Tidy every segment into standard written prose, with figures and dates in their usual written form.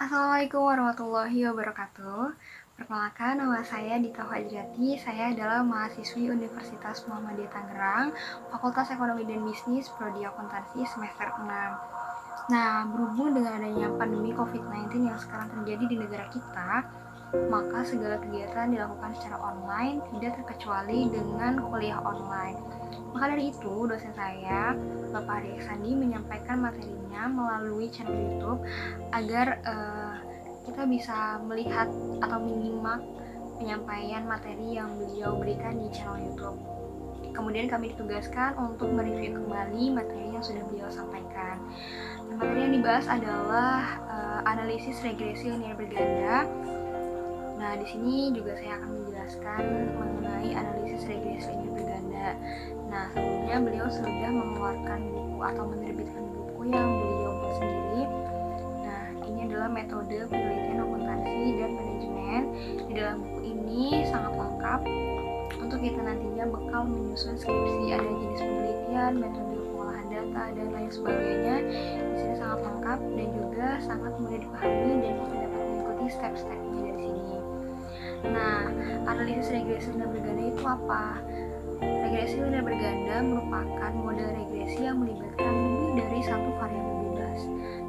Assalamualaikum warahmatullahi wabarakatuh. Perkenalkan, nama saya Dita Fajriati. Saya adalah mahasiswi Universitas Muhammadiyah Tangerang, Fakultas Ekonomi dan Bisnis, Prodi Akuntansi semester 6. Nah, berhubung dengan adanya pandemi COVID-19 yang sekarang terjadi di negara kita, maka segala kegiatan dilakukan secara online, tidak terkecuali dengan kuliah online. Maka dari itu, dosen saya, Bapak Ari Eksandi, menyampaikan materinya melalui channel YouTube agar kita bisa melihat atau menyimak penyampaian materi yang beliau berikan di channel YouTube. Kemudian kami ditugaskan untuk mereview kembali materi yang sudah beliau sampaikan. Materi yang dibahas adalah analisis regresi linear berganda. Nah, di sini juga saya akan menjelaskan mengenai analisis regresi linear berganda. Nah, sebelumnya beliau sudah mengeluarkan buku atau menerbitkan buku yang beliau buat sendiri. Nah, ini adalah metode penelitian akuntansi dan manajemen. Di dalam buku ini sangat lengkap untuk kita nantinya bekal menyusun skripsi. Ada jenis penelitian, metode pengolahan data, dan lain sebagainya. Di sini sangat lengkap dan juga sangat mudah dipahami dan kita dapat mengikuti step-stepnya dari sini. Nah, analisis regresi linear berganda itu apa? Regresi linear berganda merupakan model regresi yang melibatkan lebih dari satu variabel bebas.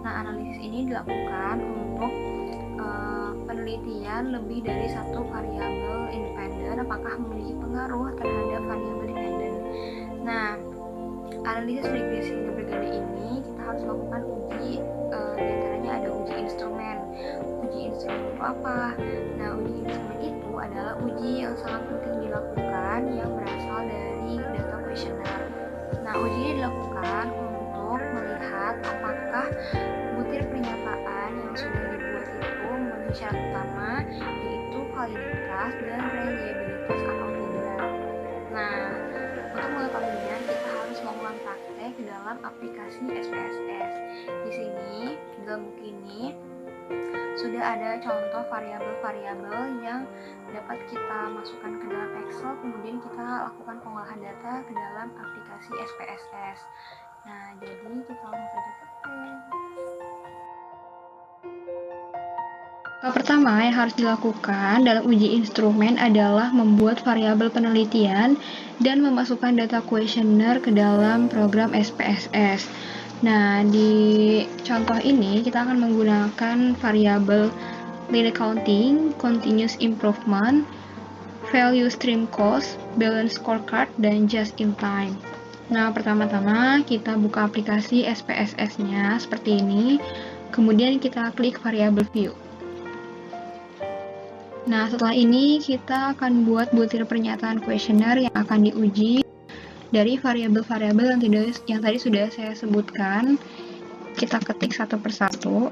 Nah, analisis ini dilakukan untuk penelitian lebih dari satu variabel independen apakah memiliki pengaruh terhadap variabel dependen. Nah, analisis regresi linear berganda ini kita harus lakukan uji, diantaranya ada uji instrumen. Uji instrumen itu apa? Nah, uji instrumen itu adalah uji yang sangat penting dilakukan yang berasal dari data kuesioner. Nah, uji ini dilakukan untuk melihat apakah butir pernyataan yang sudah dibuat itu memenuhi syarat utama, yaitu validitas dan reliabilitas atau tidak. Nah, untuk mengetahuinya kita harus melakukan praktek dalam aplikasi SPSS. Di sini, dalam buku ini sudah ada contoh variabel-variabel yang dapat kita masukkan ke dalam Excel, kemudian kita lakukan pengolahan data ke dalam aplikasi SPSS. Nah, jadi kita langsung saja praktek. Tahap pertama yang harus dilakukan dalam uji instrumen adalah membuat variabel penelitian dan memasukkan data kuesioner ke dalam program SPSS. Nah, di contoh ini kita akan menggunakan variabel lean accounting, continuous improvement, value stream cost, balance scorecard, dan just in time. Nah, pertama-tama kita buka aplikasi SPSS-nya seperti ini, kemudian kita klik variabel view. Nah, setelah ini kita akan buat butir pernyataan kuesioner yang akan diuji dari variabel-variabel yang tadi sudah saya sebutkan. Kita ketik satu persatu.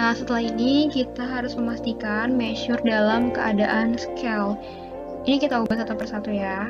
Nah, setelah ini kita harus memastikan measure dalam keadaan scale. Ini kita ubah satu persatu ya.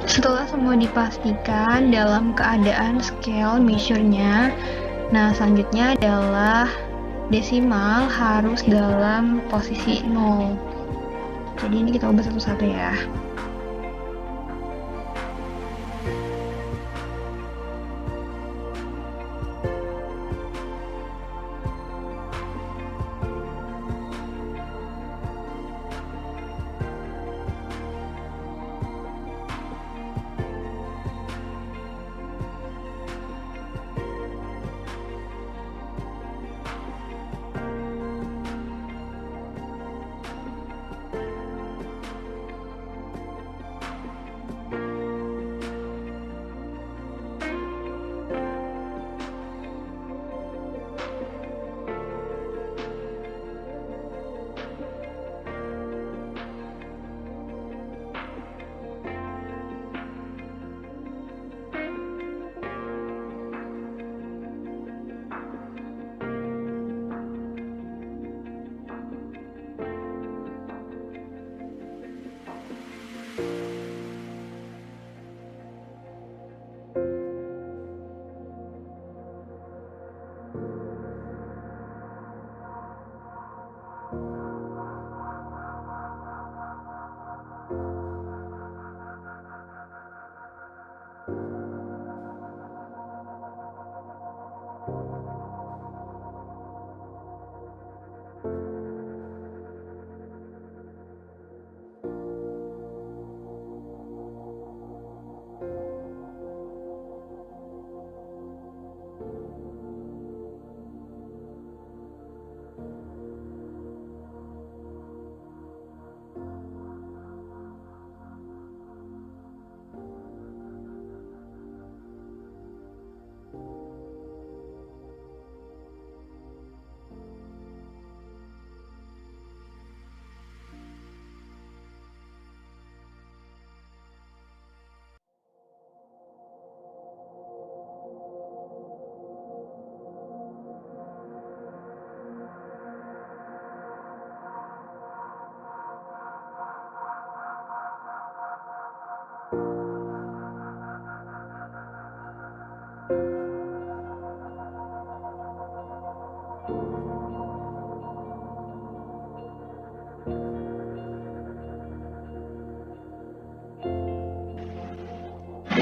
Setelah semua dipastikan dalam keadaan scale measure-nya, nah selanjutnya adalah desimal harus dalam posisi 0. Jadi ini kita ubah satu-satu ya.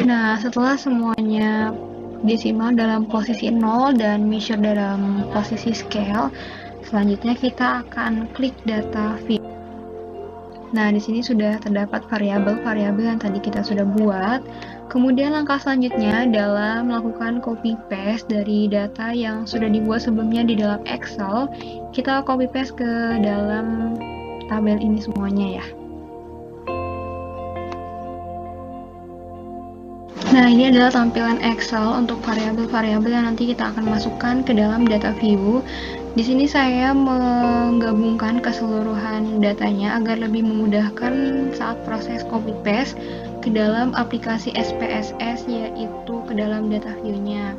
Nah, setelah semuanya desimal dalam posisi 0 dan measure dalam posisi scale, selanjutnya kita akan klik data view. Nah, di sini sudah terdapat variabel-variabel yang tadi kita sudah buat. Kemudian langkah selanjutnya adalah melakukan copy paste dari data yang sudah dibuat sebelumnya di dalam Excel. Kita copy paste ke dalam tabel ini semuanya ya. Nah, ini adalah tampilan Excel untuk variabel-variabel yang nanti kita akan masukkan ke dalam data view. Di sini saya menggabungkan keseluruhan datanya agar lebih memudahkan saat proses copy paste ke dalam aplikasi SPSS, yaitu ke dalam data view-nya.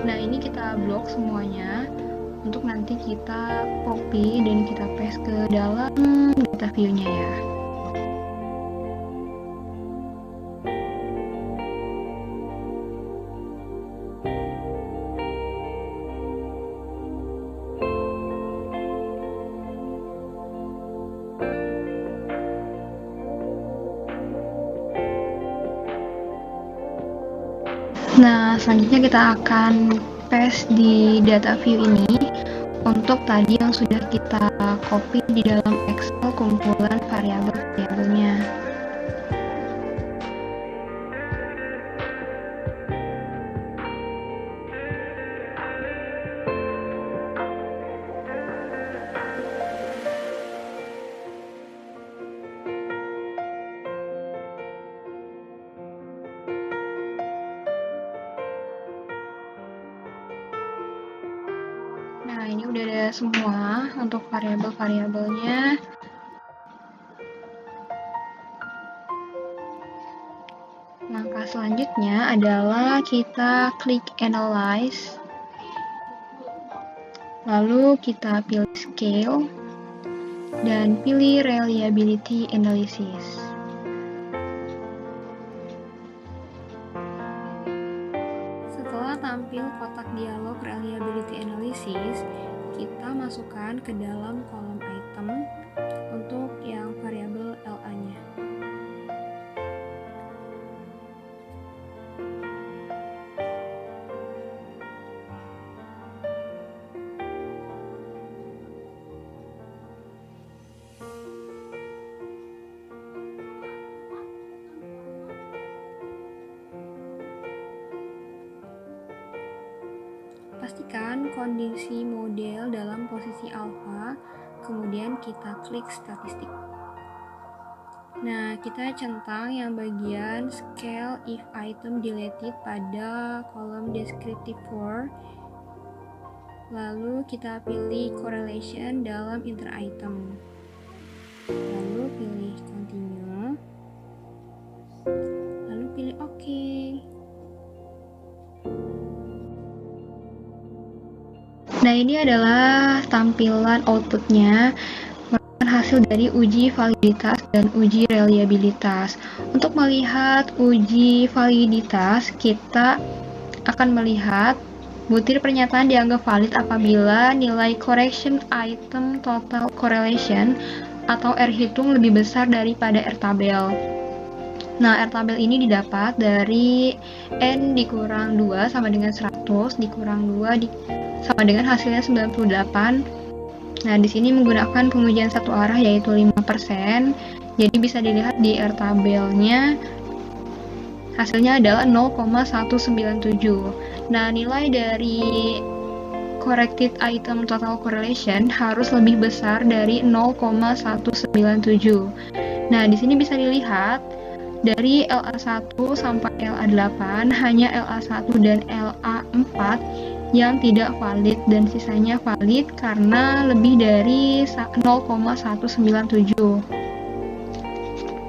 Nah, ini kita blok semuanya untuk nanti kita copy dan kita paste ke dalam data view-nya ya. Nah, selanjutnya kita akan paste di data view ini untuk tadi yang sudah kita copy di dalam Excel kumpulan variabel-variabelnya. Nah, ini udah ada semua untuk variabel-variabelnya. Langkah selanjutnya adalah kita klik Analyze, lalu kita pilih Scale, dan pilih Reliability Analysis. Setelah tampil kotak dialog Reliability Analysis, kita masukkan ke dalam kolom item untuk yang variabel LA-nya. Pastikan kondisi model dalam posisi alfa, kemudian kita klik statistik. Nah, kita centang yang bagian scale if item deleted pada kolom descriptive for. Lalu kita pilih correlation dalam inter item. Lalu pilih continue. Lalu pilih OK. Nah, ini adalah tampilan outputnya, merupakan hasil dari uji validitas dan uji reliabilitas. Untuk melihat uji validitas, kita akan melihat butir pernyataan dianggap valid apabila nilai correction item total correlation atau R hitung lebih besar daripada R tabel. Nah, R tabel ini didapat dari N dikurang 2 sama dengan 100 dikurang 2 sama dengan hasilnya 98. Nah, di sini menggunakan pengujian satu arah yaitu 5%. Jadi bisa dilihat di R tabelnya hasilnya adalah 0,197. Nah, nilai dari corrected item total correlation harus lebih besar dari 0,197. Nah, di sini bisa dilihat dari LA1 sampai LA8 hanya LA1 dan LA4 yang tidak valid dan sisanya valid karena lebih dari 0,197.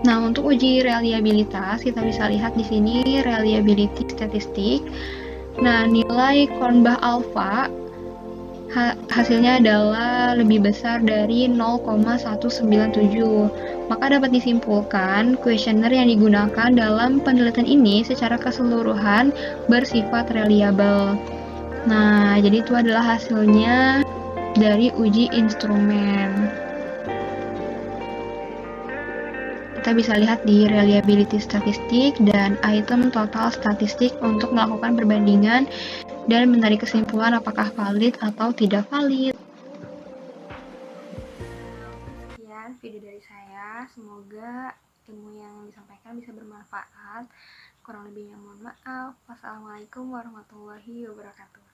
Nah, untuk uji reliabilitas kita bisa lihat di sini reliability statistik. Nah, nilai Kornbach alpha hasilnya adalah lebih besar dari 0,197. Maka dapat disimpulkan kuesioner yang digunakan dalam penelitian ini secara keseluruhan bersifat reliable. Nah, jadi itu adalah hasilnya dari uji instrumen. Kita bisa lihat di reliability statistik dan item total statistik untuk melakukan perbandingan dan menarik kesimpulan apakah valid atau tidak valid. Sekian video dari saya, semoga ilmu yang disampaikan bisa bermanfaat. Kurang lebihnya mohon maaf. Wassalamualaikum warahmatullahi wabarakatuh.